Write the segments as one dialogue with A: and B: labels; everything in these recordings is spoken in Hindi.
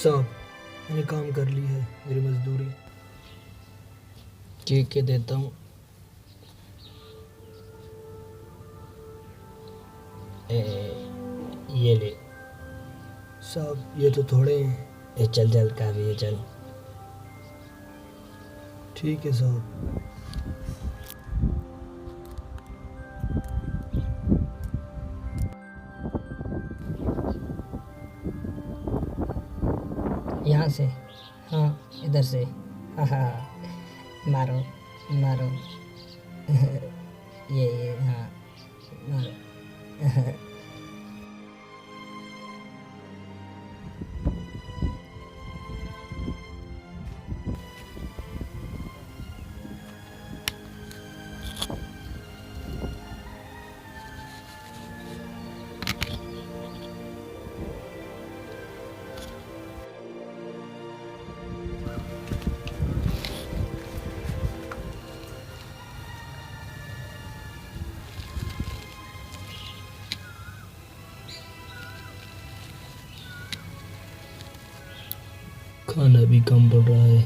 A: साहब, मैंने काम कर ली है, मेरी मजदूरी।
B: ठीक है, देता हूँ। ये ले।
A: साहब ये तो थोड़े हैं।
B: चल चल काफ़ी है, चल।
A: ठीक है साहब।
B: यहाँ से, हाँ इधर से, हाँ हाँ हाँ, मारो मारो। ये हाँ, मारो।
A: खाना भी कम पड़ रहा है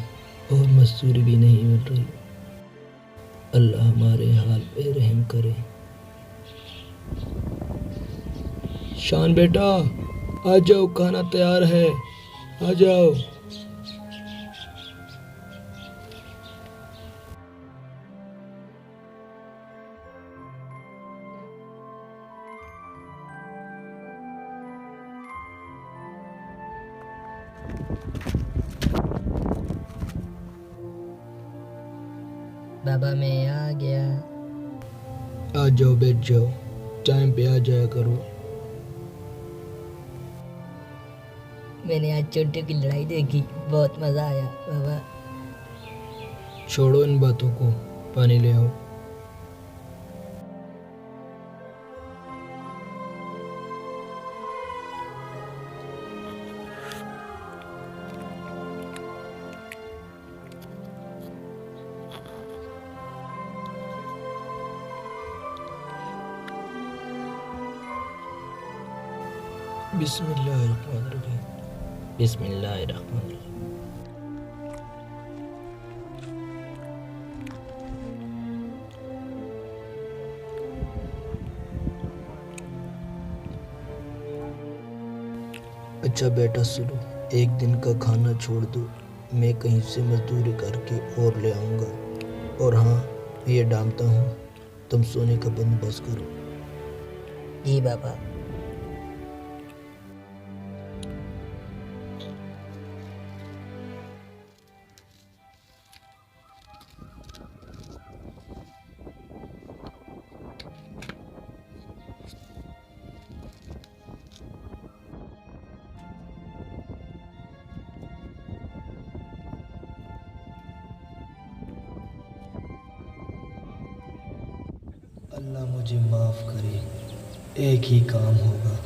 A: और मजदूरी भी नहीं मिल रही। अल्लाह हमारे हाल पे रहम करे। शान बेटा, आ जाओ, खाना तैयार है, आ जाओ।
B: बाबा मैं आ गया।
A: आ जाओ, बैठ जाओ, टाइम पे आ जाया करो।
B: मैंने आज चोटियों की लड़ाई देखी, बहुत मज़ा आया बाबा।
A: छोड़ो इन बातों को, पानी ले आओ। बिस्मिल्लाहिर्रहमानिर्रहीम।
B: बिस्मिल्लाहिर्रहमानिर्रहीम।
A: अच्छा बेटा सुनो, एक दिन का खाना छोड़ दो, मैं कहीं से मजदूरी करके और ले आऊँगा। और हाँ, मैं ये डालता हूँ, तुम सोने का बंदोबस्त करो।
B: जी बाबा।
A: अल्लाह मुझे माफ़ करे, एक ही काम होगा,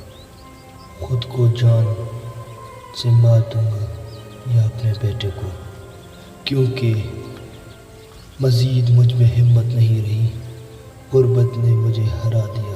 A: खुद को जान से मार दूंगा या अपने बेटे को, क्योंकि मज़ीद मुझ में हिम्मत नहीं रही। गुर्बत ने मुझे हरा दिया।